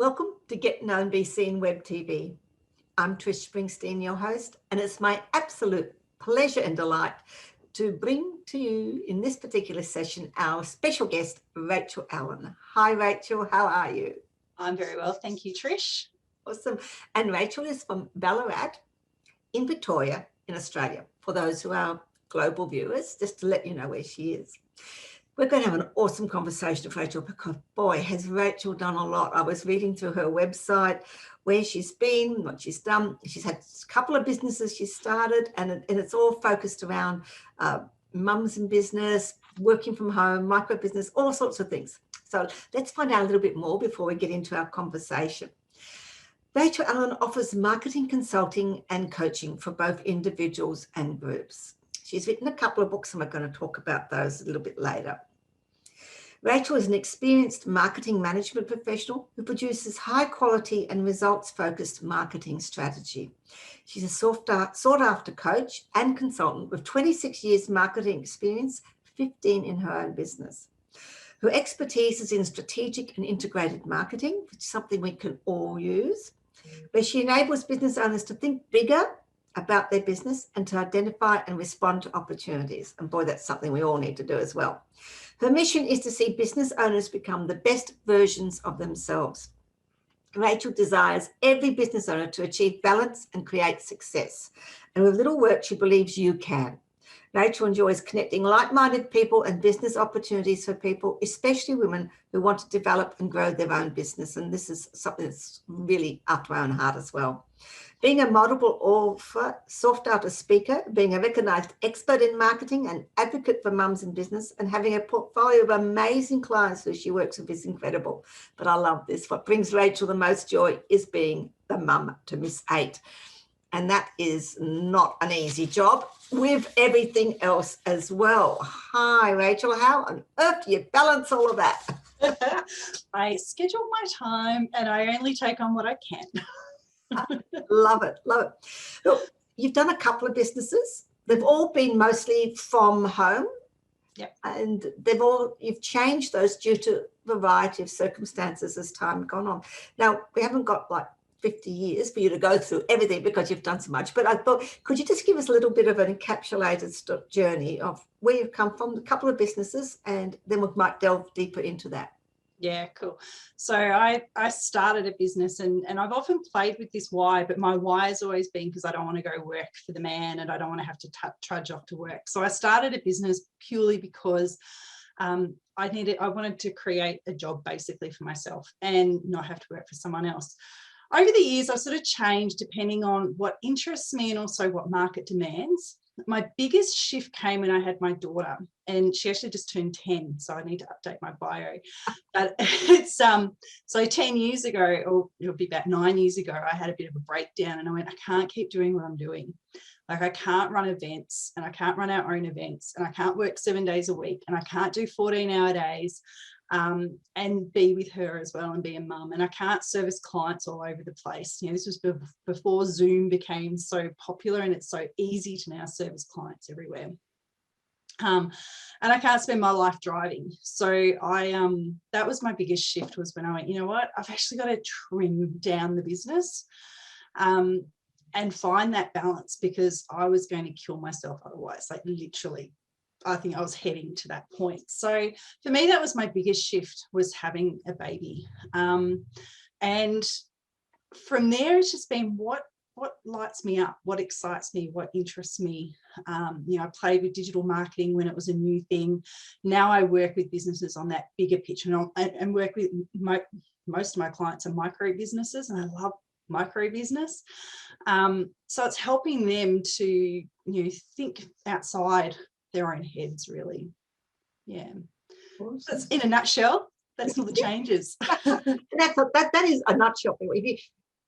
Welcome to Get Known Be Seen WebTV. I'm Trish Springsteen, your host, and it's my absolute pleasure and delight to bring to you in this particular session our special guest, Rachel Allan. Hi, Rachel. How are you? I'm very well. Thank you, Trish. Awesome. And Rachel is from Ballarat in Victoria in Australia. For those who are global viewers, just to let you know where she is. We're going to have an awesome conversation with Rachel because, boy, has Rachel done a lot. I was reading through her website, where she's been, what she's done. She's had a couple of businesses she started, and it's all focused around mums in business, working from home, micro business, all sorts of things. So let's find out a little bit more before we get into our conversation. Rachel Allan offers marketing consulting and coaching for both individuals and groups. She's written a couple of books, and we're going to talk about those a little bit later. Rachel is an experienced marketing management professional who produces high quality and results-focused marketing strategy. She's a sought-after coach and consultant with 26 years marketing experience, 15 in her own business. Her expertise is in strategic and integrated marketing, which is something we can all use, where she enables business owners to think bigger about their business and to identify and respond to opportunities. And boy, that's something we all need to do as well. Her mission is to see business owners become the best versions of themselves. Rachel desires every business owner to achieve balance and create success. And with little work, she believes you can. Rachel enjoys connecting like-minded people and business opportunities for people, especially women who want to develop and grow their own business. And this is something that's really after our own heart as well. Being a multiple author, sought-after speaker, being a recognised expert in marketing and advocate for mums in business, and having a portfolio of amazing clients who she works with is incredible. But I love this. What brings Rachel the most joy is being the mum to Miss 8. And that is not an easy job with everything else as well. Hi, Rachel. How on earth do you balance all of that? I schedule my time and I only take on what I can. Love it. Love it. Look, you've done a couple of businesses. They've all been mostly from home. Yep. And you've changed those due to a variety of circumstances as time gone on. Now, we haven't got like 50 years for you to go through everything because you've done so much. But I thought, could you just give us a little bit of an encapsulated journey of where you've come from, a couple of businesses, and then we might delve deeper into that. Yeah, cool. So I started a business and I've often played with this why, but my why has always been because I don't want to go work for the man and I don't want to have to trudge off to work. So I started a business purely because I wanted to create a job basically for myself and not have to work for someone else. Over the years, I've sort of changed depending on what interests me and also what market demands. My biggest shift came when I had my daughter, and she actually just turned 10, so I need to update my bio. But it's so 10 years ago, or it'll be about 9 years ago, I had a bit of a breakdown and I went, I can't keep doing what I'm doing. Like I can't run events and I can't run our own events and I can't work 7 days a week and I can't do 14-hour days. And be with her as well and be a mum, and I can't service clients all over the place. You know, this was before Zoom became so popular and it's so easy to now service clients everywhere. And I can't spend my life driving. So that was my biggest shift, was when I went, you know what, I've actually got to trim down the business and find that balance, because I was going to kill myself otherwise, like literally. I think I was heading to that point. So for me, that was my biggest shift, was having a baby. And from there, it's just been what lights me up, what excites me, what interests me. You know, I played with digital marketing when it was a new thing. Now I work with businesses on that bigger picture, and work with most of my clients are micro businesses, and I love micro business. So it's helping them to, you know, think outside their own heads, really. Yeah. Awesome. That's in a nutshell. That's all the changes. that is a nutshell. We're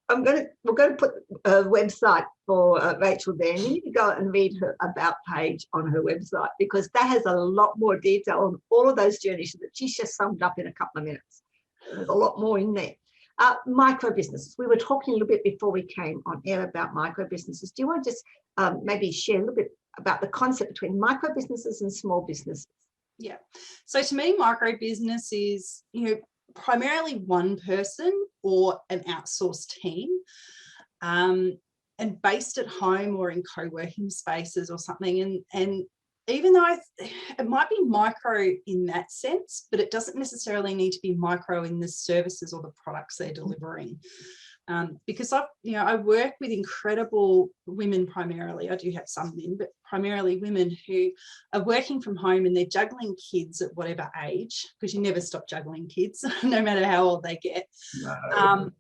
going to put a website for Rachel there, and you need to go and read her about page on her website, because that has a lot more detail on all of those journeys that she's just summed up in a couple of minutes. There's a lot more in there. Micro businesses. We were talking a little bit before we came on air about micro businesses. Do you want to just maybe share a little bit about the concept between micro businesses and small businesses? Yeah. So to me, micro business is, you know, primarily one person or an outsourced team, and based at home or in co-working spaces or something. And even though it might be micro in that sense, but it doesn't necessarily need to be micro in the services or the products they're delivering. Because I work with incredible women primarily. I do have some men, but primarily women who are working from home and they're juggling kids at whatever age, because you never stop juggling kids, no matter how old they get. No.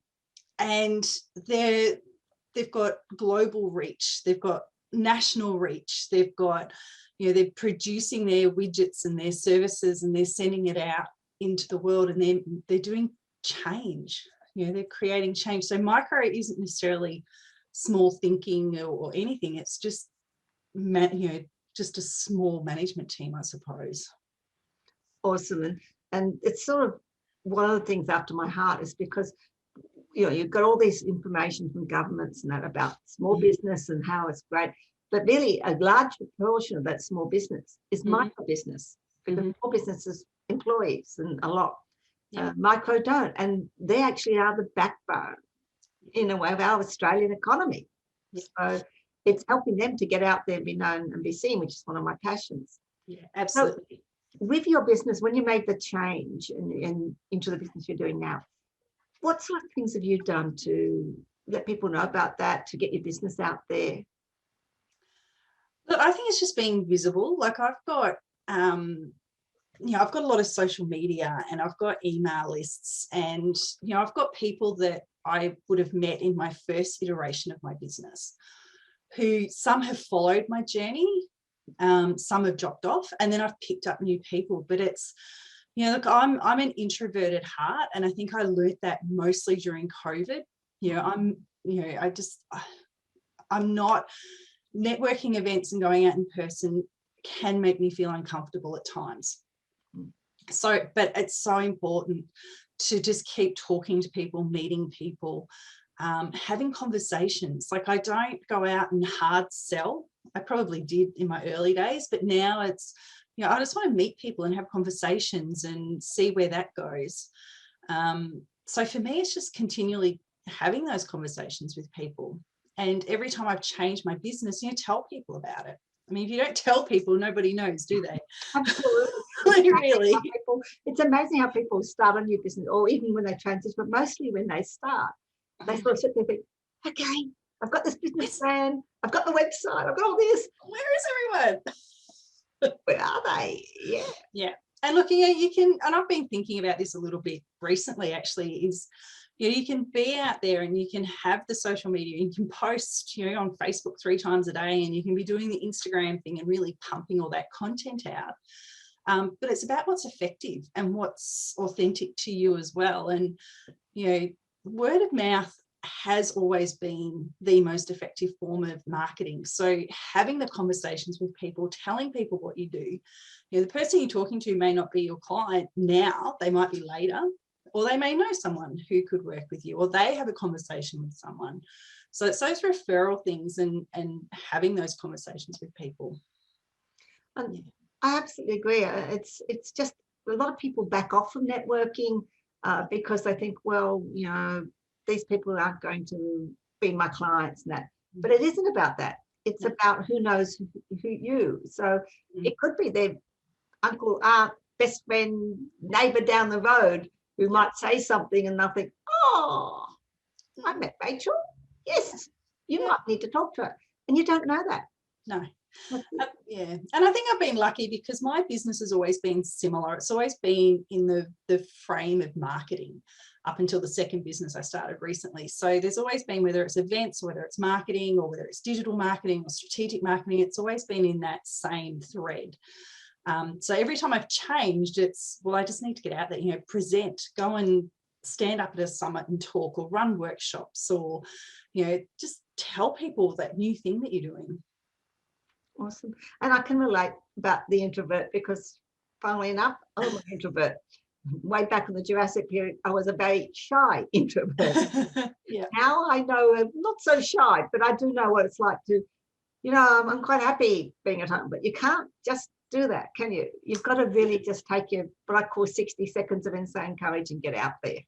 And they've got global reach, they've got national reach, they've got, they're producing their widgets and their services and they're sending it out into the world, and they're doing change. They're creating change. So micro isn't necessarily small thinking or anything. It's just, just a small management team, I suppose. Awesome. And it's sort of one of the things after my heart is because, you've got all this information from governments and that about small business and how it's great. But really a large proportion of that small business is micro business, because small businesses employees and a lot. Micro don't, and they actually are the backbone in a way of our Australian economy. So it's helping them to get out there and be known and be seen, which is one of my passions. Absolutely. So with your business, when you made the change and into the business you're doing now, what sort of things have you done to let people know about that, to get your business out there? Look, I think it's just being visible. Like I've got I've got a lot of social media and I've got email lists, and I've got people that I would have met in my first iteration of my business, who some have followed my journey, some have dropped off, and then I've picked up new people. But it's, look, I'm an introverted heart, and I think I learned that mostly during COVID. I'm not, networking events and going out in person can make me feel uncomfortable at times. So, but it's so important to just keep talking to people, meeting people, having conversations. Like I don't go out and hard sell. I probably did in my early days, but now it's, I just want to meet people and have conversations and see where that goes. So for me, it's just continually having those conversations with people. And every time I've changed my business, tell people about it. I mean, if you don't tell people, nobody knows, do they? Absolutely. Really. It's amazing how people start a new business, or even when they transition, but mostly when they start, they sort of sit there and think, okay, I've got this business plan, I've got the website, I've got all this. Where is everyone? Where are they? Yeah. And look, you can, and I've been thinking about this a little bit recently, actually, is, you can be out there and you can have the social media, you can post, on Facebook 3 times a day, and you can be doing the Instagram thing and really pumping all that content out. But it's about what's effective and what's authentic to you as well. And, word of mouth has always been the most effective form of marketing. So having the conversations with people, telling people what you do, the person you're talking to may not be your client now, they might be later, or they may know someone who could work with you, or they have a conversation with someone. So it's those referral things and having those conversations with people. And I absolutely agree. It's just a lot of people back off from networking because they think, well, these people aren't going to be my clients and that. But it isn't about that. It's about who knows who you. So it could be their uncle, aunt, best friend, neighbour down the road who might say something and they'll think, oh, I met Rachel. Yes, you might need to talk to her. And you don't know that. No. And I think I've been lucky because my business has always been similar. It's always been in the frame of marketing up until the second business I started recently. So there's always been, whether it's events, whether it's marketing, or whether it's digital marketing or strategic marketing, it's always been in that same thread. So every time I've changed, it's, well, I just need to get out there, present, go and stand up at a summit and talk, or run workshops, or, just tell people that new thing that you're doing. Awesome. And I can relate about the introvert because, funnily enough, I'm an introvert. Way back in the Jurassic period, I was a very shy introvert. Now I know I'm not so shy, but I do know what it's like to, I'm quite happy being at home, but you can't just do that, can you? You've got to really just take your, what I call 60 seconds of insane courage and get out there.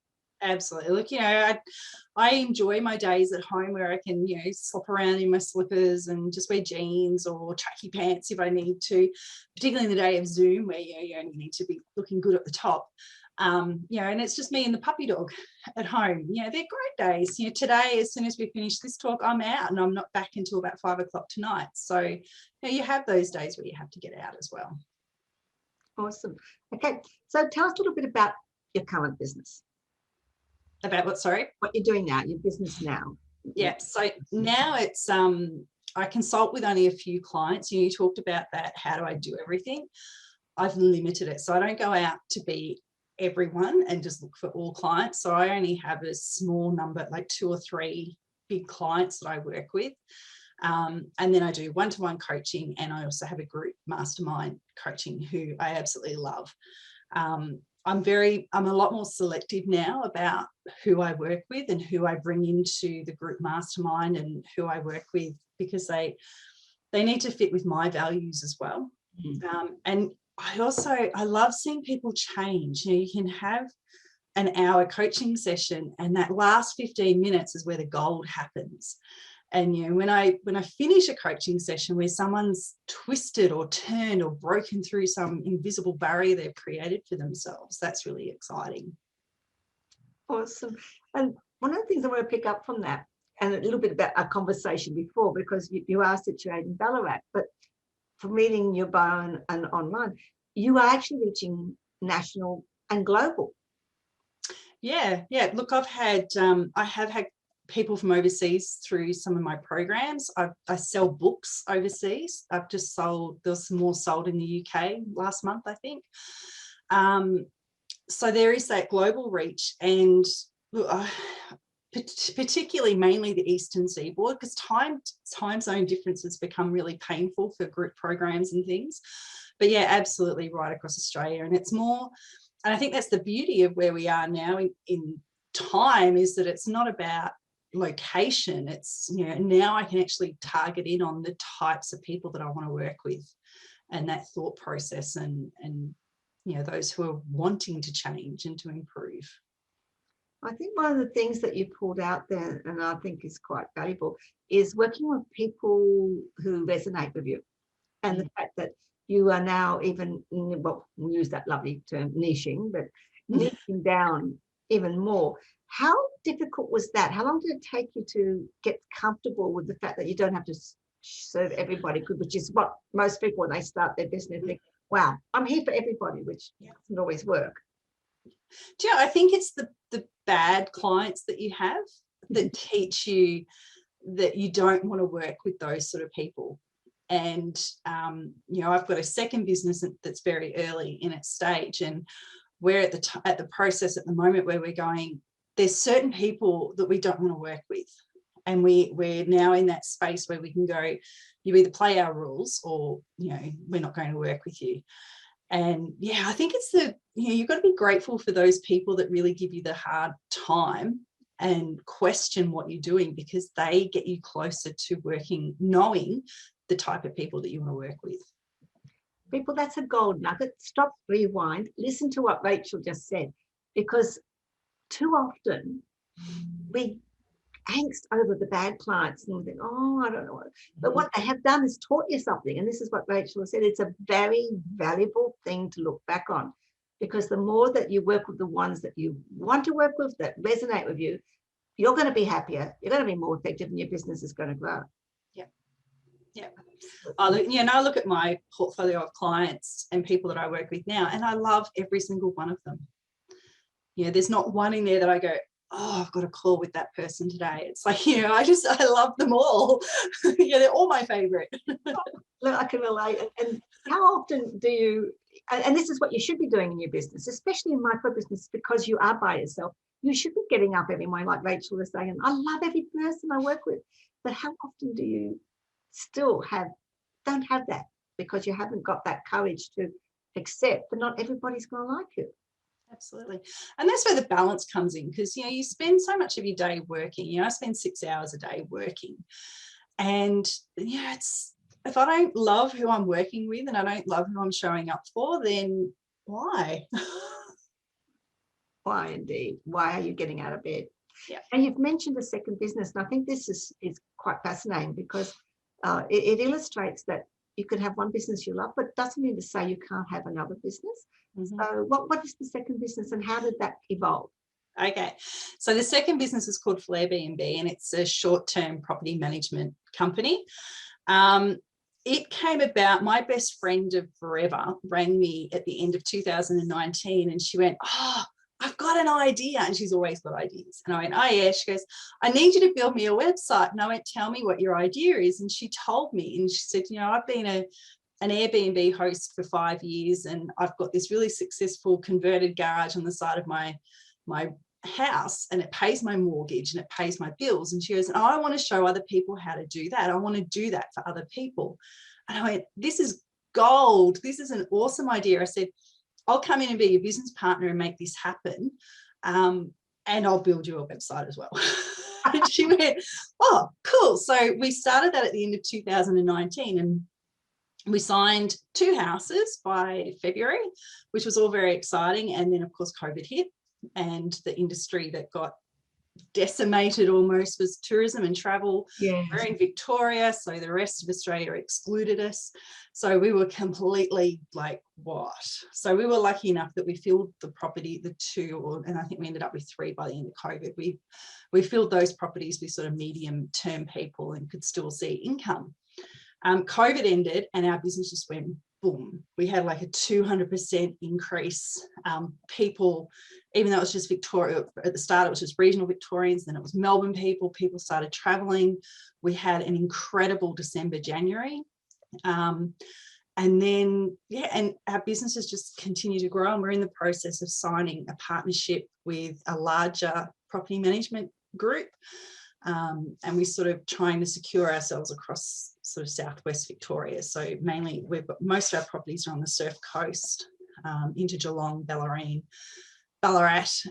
Absolutely. Look, I enjoy my days at home where I can, slop around in my slippers and just wear jeans or tracky pants if I need to, particularly in the day of Zoom where you only need to be looking good at the top. And it's just me and the puppy dog at home. They're great days. Today, as soon as we finish this talk, I'm out and I'm not back until about 5 o'clock tonight. So you have those days where you have to get out as well. Awesome. Okay, so tell us a little bit about your current business. About what, sorry? What you're doing now, your business now. Yeah, so now it's I consult with only a few clients. You talked about that, how do I do everything? I've limited it, so I don't go out to be everyone and just look for all clients. So I only have a small number, like 2 or 3 big clients that I work with. And then I do one-to-one coaching, and I also have a group mastermind coaching who I absolutely love. I'm a lot more selective now about who I work with and who I bring into the group mastermind and who I work with, because they need to fit with my values as well. And I love seeing people change. You can have an hour coaching session and that last 15 minutes is where the gold happens. And when I finish a coaching session where someone's twisted or turned or broken through some invisible barrier they've created for themselves, that's really exciting. Awesome. And one of the things I want to pick up from that, and a little bit about our conversation before, because you are situated in Ballarat, but from reading your bio and online, you are actually reaching national and global. Yeah. Look, I have had people from overseas through some of my programs. I sell books overseas. I've just sold, there was some more sold in the UK last month, I think. So there is that global reach, and particularly mainly the Eastern Seaboard, because time zone differences become really painful for group programs and things. But yeah, absolutely right across Australia. And it's more, and I think that's the beauty of where we are now in time, is that it's not about location. It's, now I can actually target in on the types of people that I want to work with, and that thought process, and those who are wanting to change and to improve. I think one of the things that you pulled out there, and I think is quite valuable, is working with people who resonate with you, and the fact that you are now even, well, we'll use that lovely term, niching, but niching down even more. How difficult was that? How long did it take you to get comfortable with the fact that you don't have to serve everybody, which is what most people, when they start their business, think, wow, I'm here for everybody, which doesn't always work. Do I think it's the bad clients that you have that teach you that you don't want to work with those sort of people. And, I've got a second business that's very early in its stage, and we're at the process at the moment where we're going, there's certain people that we don't want to work with. And we're now in that space where we can go, you either play our rules or, we're not going to work with you. And I think it's you've got to be grateful for those people that really give you the hard time and question what you're doing, because they get you closer to knowing the type of people that you want to work with. People, that's a gold nugget. Stop, rewind, listen to what Rachel just said, because too often we angst over the bad clients and we think, oh, I don't know. But what they have done is taught you something. And this is what Rachel said. It's a very valuable thing to look back on, because the more that you work with the ones that you want to work with, that resonate with you, you're going to be happier. You're going to be more effective, and your business is going to grow. Yeah. I look at my portfolio of clients and people that I work with now, and I love every single one of them. There's not one in there that I go, oh, I've got to call with that person today. It's like, I love them all. They're all my favorite. Look, I can relate. And how often do you, and this is what you should be doing in your business, especially in micro business, because you are by yourself, you should be getting up every morning, like Rachel was saying, I love every person I work with. But how often do you still don't have that, because you haven't got that courage to accept that not everybody's going to like you? Absolutely. And that's where the balance comes in, because you spend so much of your day working. I spend 6 hours a day working, and if I don't love who I'm working with and I don't love who I'm showing up for, then why? Why indeed? Why are you getting out of bed? Yeah. And you've mentioned a second business, and I think this is quite fascinating because it illustrates that you could have one business you love, but it doesn't mean to say you can't have another business. Mm-hmm. So what is the second business and how did that evolve? Okay, so the second business is called Flair B&B, and it's a short-term property management company. It came about, my best friend of forever rang me at the end of 2019 and she went, oh, I've got an idea. And she's always got ideas. And I went, oh yeah. She goes, I need you to build me a website. And I went, tell me what your idea is. And she told me, and she said, you know, I've been an Airbnb host for 5 years and I've got this really successful converted garage on the side of my house, and it pays my mortgage and it pays my bills. And she goes, oh, I want to show other people how to do that. I want to do that for other people. And I went, this is gold. This is an awesome idea. I said, I'll come in and be your business partner and make this happen. And I'll build you a website as well. And she went, oh, cool. So we started that at the end of 2019 and we signed 2 houses by February, which was all very exciting. And then of course, COVID hit. And the industry that got decimated almost was tourism and travel. Yes. We're in Victoria, so the rest of Australia excluded us. So we were completely like, what? So we were lucky enough that we filled the property, the 2, and I think we ended up with 3 by the end of COVID. We filled those properties with sort of medium-term people and could still see income. COVID ended and our business just went boom. We had like a 200% increase. People, even though it was just Victoria, at the start it was just regional Victorians, then it was Melbourne people started traveling. We had an incredible December, January. And then, yeah, and our businesses just continue to grow, and we're in the process of signing a partnership with a larger property management group. And we're sort of trying to secure ourselves across sort of southwest Victoria. So mainly we've got most of our properties are on the Surf Coast, into Geelong, Ballarat,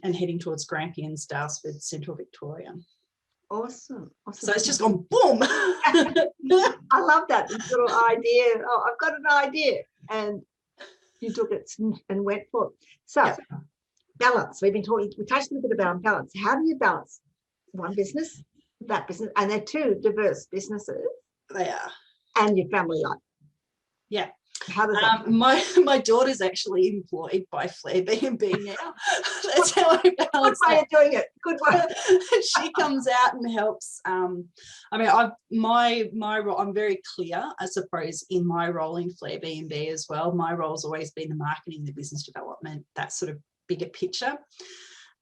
and heading towards Grampians, Daylesford, Central Victoria. Awesome. So it's just gone boom. I love that little idea. Oh, I've got an idea. And you took it and went for it. So yeah. Balance. We touched a little bit about balance. How do you balance one business, that business, and they're 2 diverse businesses? They are. And your family life. Yeah. How does that my daughter's actually employed by Flair B&B now. That's how I balance Good way of doing it. Good way. She comes out and helps. I mean, my role, I'm very clear, I suppose, in my role in Flair B&B as well. My role's always been the marketing, the business development, that sort of bigger picture.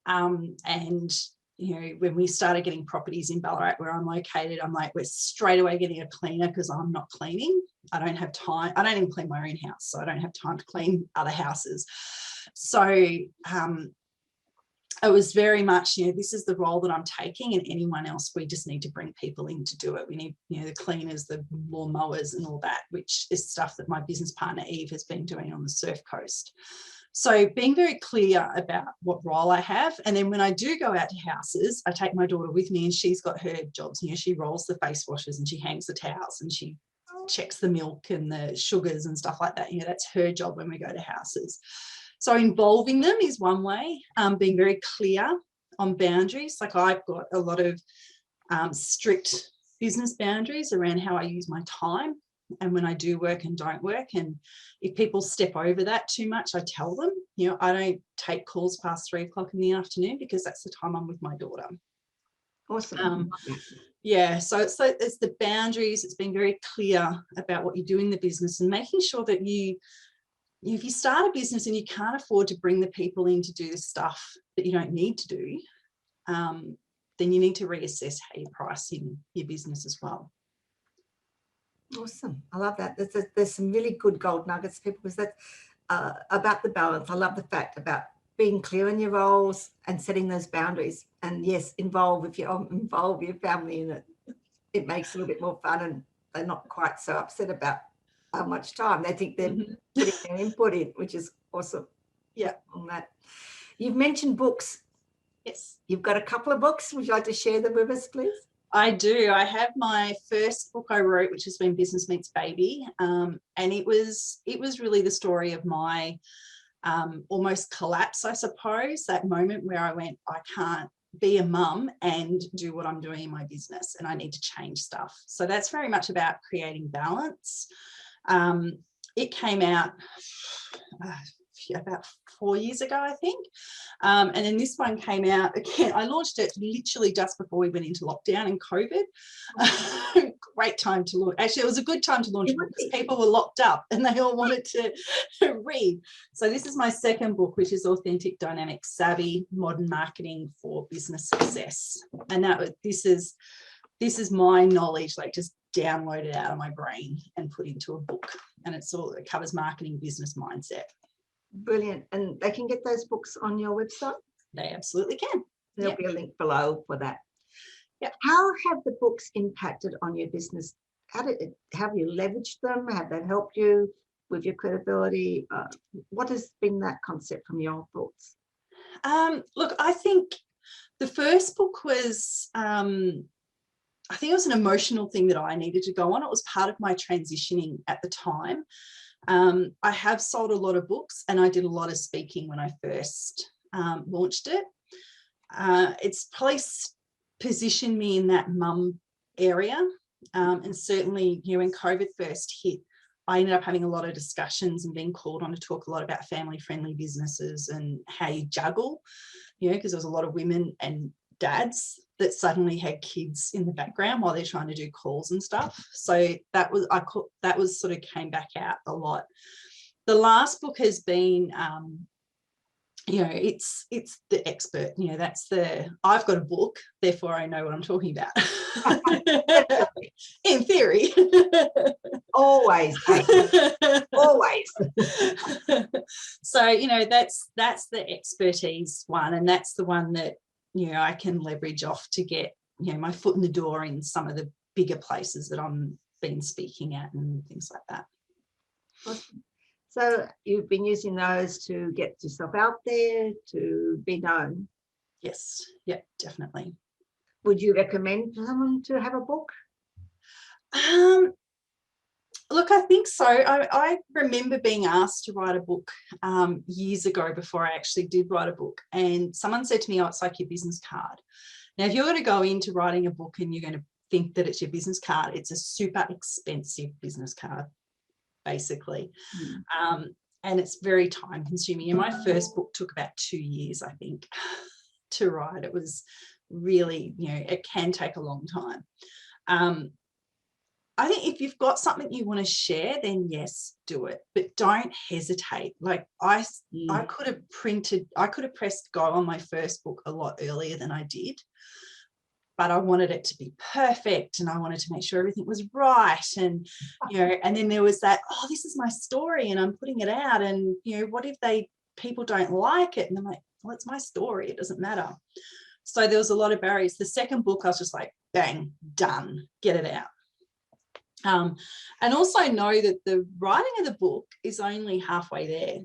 And you know, when we started getting properties in Ballarat where I'm located, I'm like, we're straight away getting a cleaner because I'm not cleaning. I don't have time. I don't even clean my own house, so I don't have time to clean other houses. So it was very much, you know, this is the role that I'm taking, and anyone else, we just need to bring people in to do it. We need, you know, the cleaners, the lawn mowers and all that, which is stuff that my business partner Eve has been doing on the Surf Coast. So being very clear about what role I have. And then when I do go out to houses, I take my daughter with me and she's got her jobs. You know, she rolls the face washes and she hangs the towels and she checks the milk and the sugars and stuff like that. You know, that's her job when we go to houses. So involving them is one way, being very clear on boundaries. Like I've got a lot of strict business boundaries around how I use my time and when I do work and don't work. And if people step over that too much, I tell them, you know, I don't take calls past 3 o'clock in the afternoon because that's the time I'm with my daughter. Awesome. Yeah, so it's the boundaries. It's being very clear about what you do in the business and making sure that if you start a business and you can't afford to bring the people in to do the stuff that you don't need to do, then you need to reassess how you're pricing your business as well. Awesome. I love that. There's some really good gold nuggets, people, because that's about the balance. I love the fact about being clear in your roles and setting those boundaries. And yes, involve your family in it. It makes it a little bit more fun and they're not quite so upset about how much time. They think they're putting their input in, which is awesome. Yeah. On that. You've mentioned books. Yes. You've got a couple of books. Would you like to share them with us, please? I do. I have my first book I wrote, which has been Business Meets Baby, and it was really the story of my almost collapse, I suppose, that moment where I went, I can't be a mum and do what I'm doing in my business, and I need to change stuff. So that's very much about creating balance. It came out about 4 years ago, I think. And then this one came out again. I launched it literally just before we went into lockdown and COVID. Great time to launch. Actually, it was a good time to launch a book because people were locked up and they all wanted to read. So this is my second book, which is Authentic, Dynamic, Savvy, Modern Marketing for Business Success. And this is my knowledge, like just downloaded out of my brain and put into a book. And it covers marketing, business, mindset. Brilliant. And they can get those books on your website? They absolutely can. There'll be a link below for that. Yeah. How have the books impacted on your business? Have you leveraged them? Have they helped you with your credibility? What has been that concept from your thoughts? Look, I think the first book was, I think it was an emotional thing that I needed to go on. It was part of my transitioning at the time. I have sold a lot of books and I did a lot of speaking when I first launched it. It's probably positioned me in that mum area. And certainly, when COVID first hit, I ended up having a lot of discussions and being called on to talk a lot about family-friendly businesses and how you juggle, because there was a lot of women and dads that suddenly had kids in the background while they're trying to do calls and stuff. So that was sort of came back out a lot. The last book has been, it's the expert. I've got a book, therefore I know what I'm talking about. In theory. Always. Always. So, that's the expertise one, and that's the one that I can leverage off to get, my foot in the door in some of the bigger places that I'm been speaking at and things like that. Awesome. So you've been using those to get yourself out there, to be known? Yes. Yeah, definitely. Would you recommend someone to have a book? Look, I think so. I remember being asked to write a book years ago before I actually did write a book. And someone said to me, it's like your business card. Now, if you're going to go into writing a book and you're going to think that it's your business card, it's a super expensive business card, basically. And it's very time consuming. And my first book took about 2 years, I think, to write. It was really, it can take a long time. I think if you've got something you want to share, then yes, do it, but don't hesitate. Like I could have pressed go on my first book a lot earlier than I did, but I wanted it to be perfect and I wanted to make sure everything was right. And, and then there was that, this is my story and I'm putting it out, and, what if people don't like it? And I'm like, well, it's my story. It doesn't matter. So there was a lot of barriers. The second book, I was just like, bang, done, get it out. And also know that the writing of the book is only halfway there.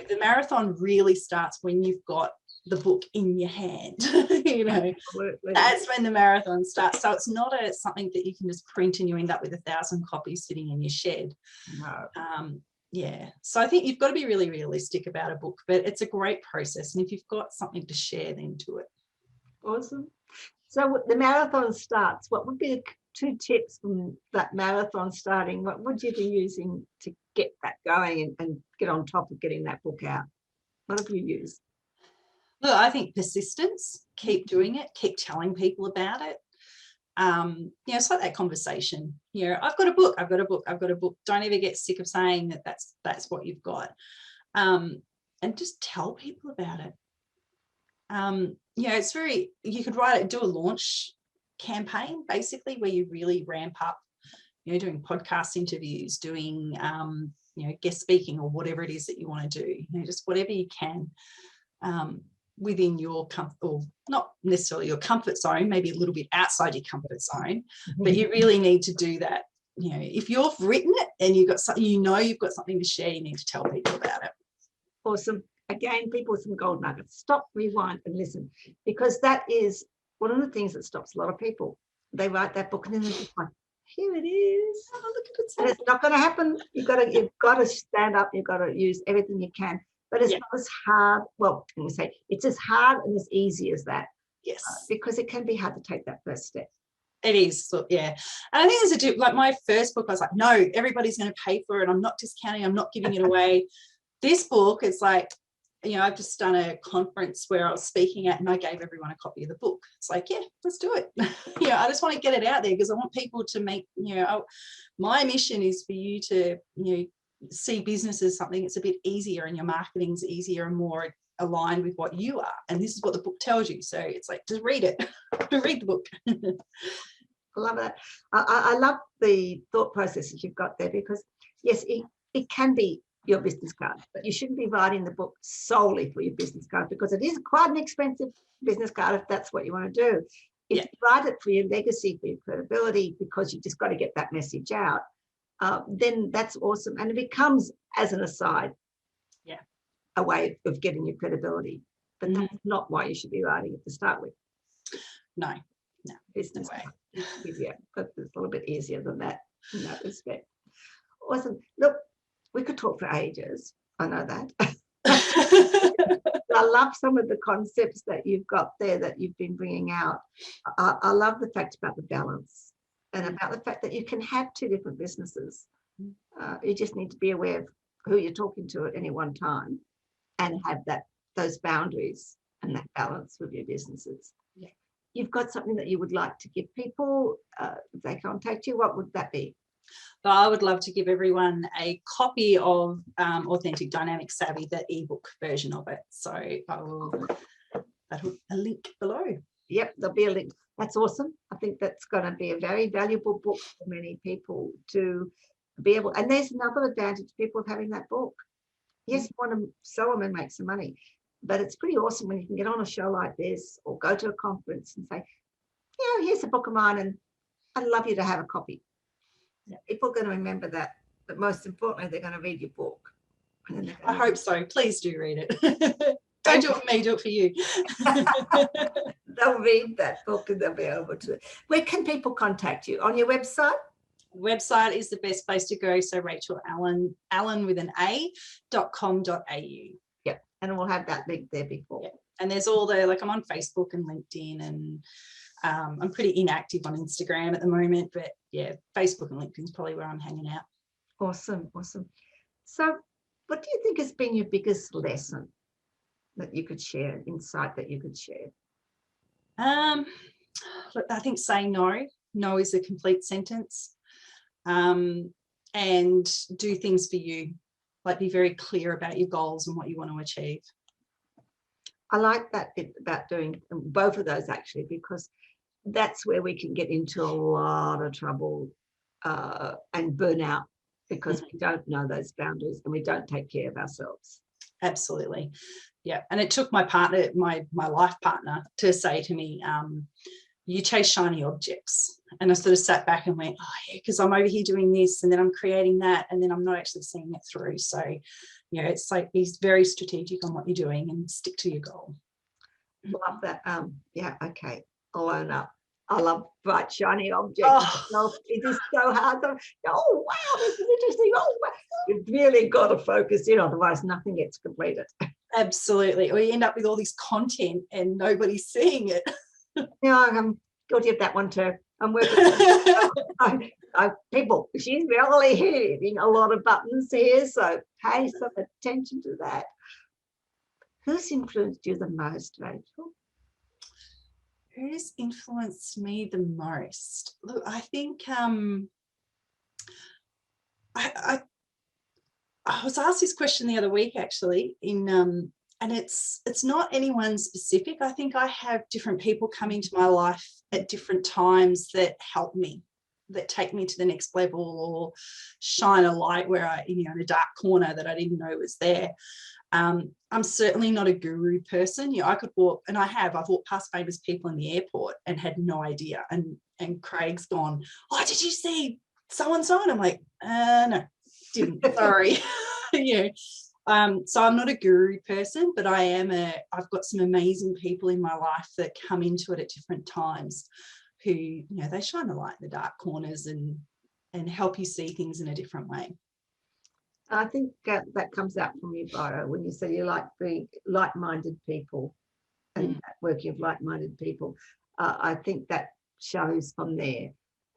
The marathon really starts when you've got the book in your hand. That's when the marathon starts. So it's not something that you can just print and you end up with 1,000 copies sitting in your shed. No. So I think you've got to be really realistic about a book, but it's a great process. And if you've got something to share, then do it. Awesome. So the marathon starts. What would be the 2 tips from that marathon starting? What would you be using to get that going and get on top of getting that book out? What have you used? Look, I think persistence. Keep doing it. Keep telling people about it. It's like that conversation. I've got a book. I've got a book. I've got a book. Don't ever get sick of saying that that's what you've got, and just tell people about it. It's you could write it, do a launch campaign, basically, where you really ramp up, doing podcast interviews, doing, guest speaking, or whatever it is that you want to do, just whatever you can within your comfort, or not necessarily your comfort zone, maybe a little bit outside your comfort zone, but you really need to do that. If you've written it and you've got something, you've got something to share, you need to tell people about it. Awesome. Again, people with some gold nuggets. Stop, rewind, and listen, because that is one of the things that stops a lot of people. they write that book and then they're just like, here it is. Oh, look at it. And it's not going to happen. You've got to stand up. You've got to use everything you can. But it's not as hard. Well, let me say, it's as hard and as easy as that. Yes. Because it can be hard to take that first step. It is, so, yeah. And I think there's like my first book, I was like, no, everybody's going to pay for it. I'm not discounting. I'm not giving it away. This book, it's like, you know, I've just done a conference where I was speaking at and I gave everyone a copy of the book. It's like, yeah, let's do it. You know, I just want to get it out there because I want people to make, you know, my mission is for you to, you know, see business as something that's a bit easier and your marketing's easier and more aligned with what you are. And this is what the book tells you. So it's like, just read it. Read the book. I love that. I love the thought processes you've got there because, yes, it can be your business card, but you shouldn't be writing the book solely for your business card because it is quite an expensive business card if that's what you want to do. If you write it for your legacy, for your credibility, because you just got to get that message out, then that's awesome. And it becomes, as an aside, a way of getting your credibility. But that's not why you should be writing it to start with. No, business way. Easier, but it's a little bit easier than that in that respect. Awesome. Look, we could talk for ages. I know that. I love some of the concepts that you've got there that you've been bringing out. I love the fact about the balance and about the fact that you can have two different businesses. You just need to be aware of who you're talking to at any one time and have those boundaries and that balance with your businesses. Yeah. You've got something that you would like to give people if they contact you, what would that be? I would love to give everyone a copy of Authentic Dynamic Savvy, the ebook version of it. So that'll a link below. Yep, there'll be a link. That's awesome. I think that's going to be a very valuable book for many people to be able. And there's another advantage people of having that book. Yes, you want to sell them and make some money, but it's pretty awesome when you can get on a show like this or go to a conference and say, you know, here's a book of mine and I'd love you to have a copy. Yeah. People are going to remember that, but most importantly, they're going to read your book. I hope so. Please do read it. Don't do it for me, do it for you. They'll read that book and they'll be able to. Where can people contact you? On your website? Website is the best place to go. So Rachel Allan with an a.com.au. Yep. And we'll have that link there before. Yep. And there's all the, like I'm on Facebook and LinkedIn and I'm pretty inactive on Instagram at the moment, but yeah, Facebook and LinkedIn is probably where I'm hanging out. Awesome. Awesome. So what do you think has been your biggest lesson that you could share, insight that you could share? Look, I think saying no is a complete sentence, and do things for you, like be very clear about your goals and what you want to achieve. I like that bit about doing both of those actually, because that's where we can get into a lot of trouble and burn out because we don't know those boundaries and we don't take care of ourselves. Absolutely. Yeah. And it took my partner, my life partner, to say to me, you chase shiny objects. And I sort of sat back and went, oh yeah, because I'm over here doing this and then I'm creating that and then I'm not actually seeing it through. So, you know, it's like be very strategic on what you're doing and stick to your goal. Love that. Yeah, okay. I'll own up. I love bright, shiny objects. Oh. It is so hard. Oh, wow, this is interesting. Oh, wow. You've really got to focus in, otherwise nothing gets completed. Absolutely. Or you end up with all this content and nobody's seeing it. Yeah, I'm guilty of that one too. I'm working. People, she's really hitting a lot of buttons here, so pay some attention to that. Who's influenced you the most, Rachel? Who's influenced me the most? Look, I think I was asked this question the other week actually and it's not anyone specific. I think I have different people come into my life at different times that help me, that take me to the next level or shine a light where I, you know, in a dark corner that I didn't know was there. I'm certainly not a guru person. You know, I could walk, and I've walked past famous people in the airport and had no idea. And Craig's gone, oh, did you see so-and-so? And I'm like, no, didn't, sorry. You know, so I'm not a guru person, but I've got some amazing people in my life that come into it at different times who, you know, they shine a light in the dark corners and help you see things in a different way. I think that comes out from your bio when you say you like being like-minded people and working with like-minded people. I think that shows from there.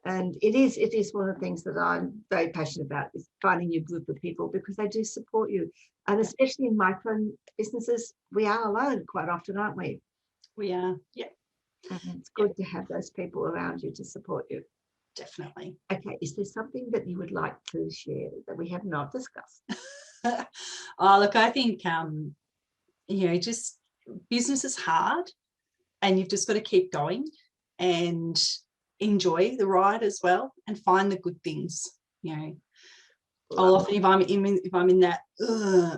And it is one of the things that I'm very passionate about, is finding your group of people, because they do support you. And especially in micro businesses, we are alone quite often, aren't we? We are, yeah. And it's good to have those people around you to support you. Definitely. Okay, is there something that you would like to share that we have not discussed? Oh, look, I think, you know, just business is hard and you've just got to keep going and enjoy the ride as well and find the good things. You know, I'll often, if I'm in that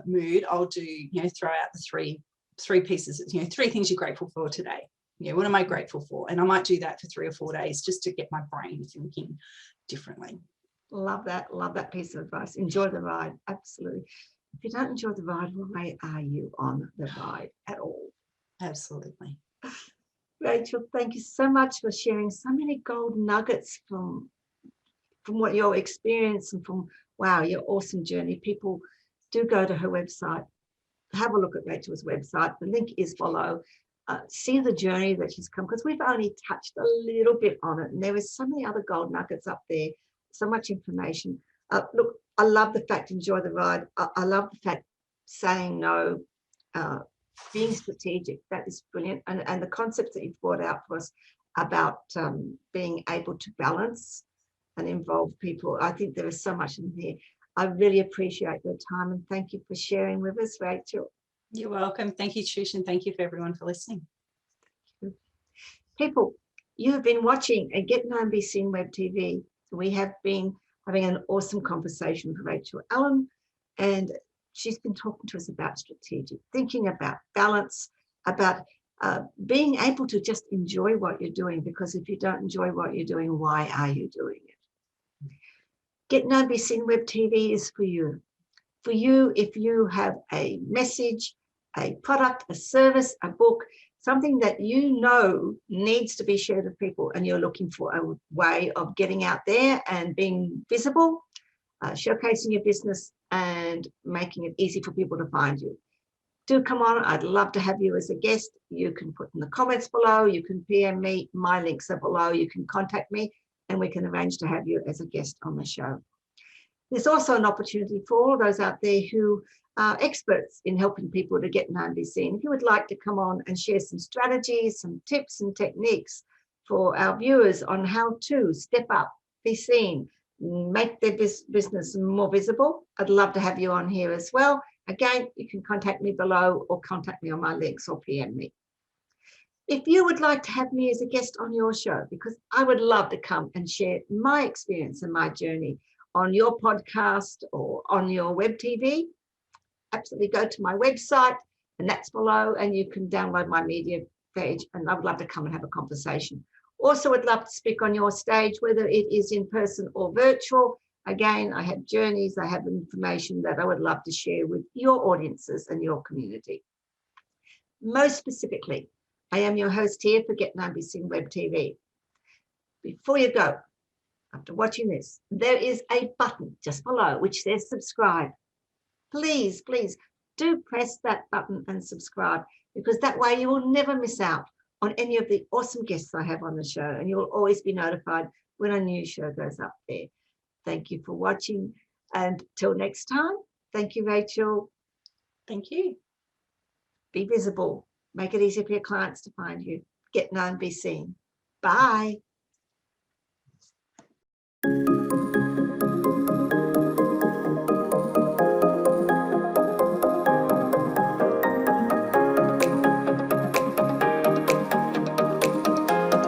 mood, I'll do, you know, throw out the three pieces, you know, 3 things you're grateful for today. You know, what am I grateful for? And I might do that for 3 or 4 days just to get my brain thinking differently. Love that piece of advice. Enjoy the ride. Absolutely. If you don't enjoy the ride, why are you on the ride at all? Absolutely. Rachel, thank you so much for sharing so many gold nuggets from what your experience and from, wow, your awesome journey. People do go to her website. Have a look at Rachel's website. The link is below. See the journey that she's come, because we've only touched a little bit on it. And there is so many other gold nuggets up there, so much information. Look, I love the fact, enjoy the ride. I love the fact saying no, being strategic. That is brilliant. And the concepts that you've brought out for us about being able to balance and involve people. I think there is so much in here. I really appreciate your time, and thank you for sharing with us, Rachel. You're welcome. Thank you, Trish, and thank you for everyone for listening. People, you have been watching a Get Known Be Seen WebTV. We have been having an awesome conversation with Rachel Allan, and she's been talking to us about strategic thinking, about balance, about being able to just enjoy what you're doing, because if you don't enjoy what you're doing, why are you doing it? Get Known Be Seen WebTV is for you. For you, if you have a message, a product, a service, a book, something that you know needs to be shared with people, and you're looking for a way of getting out there and being visible, showcasing your business and making it easy for people to find you, do come on. I'd love to have you as a guest. You can put in the comments below, you can PM me, my links are below, you can contact me and we can arrange to have you as a guest on the show. There's also an opportunity for all those out there who are experts in helping people to get known, be seen. If you would like to come on and share some strategies, some tips and techniques for our viewers on how to step up, be seen, make their business more visible, I'd love to have you on here as well. Again, you can contact me below or contact me on my links or PM me. If you would like to have me as a guest on your show, because I would love to come and share my experience and my journey on your podcast or on your web TV, absolutely go to my website and that's below, and you can download my media page, and I would love to come and have a conversation. Also, I'd love to speak on your stage, whether it is in person or virtual. Again, I have journeys, I have information that I would love to share with your audiences and your community. Most specifically, I am your host here for Get Known Be Seen Web TV. Before you go, after watching this, there is a button just below which says subscribe. Please, please do press that button and subscribe, because that way you will never miss out on any of the awesome guests I have on the show, and you will always be notified when a new show goes up there. Thank you for watching, and till next time, thank you, Rachel. Thank you. Be visible. Make it easy for your clients to find you. Get known, be seen. Bye.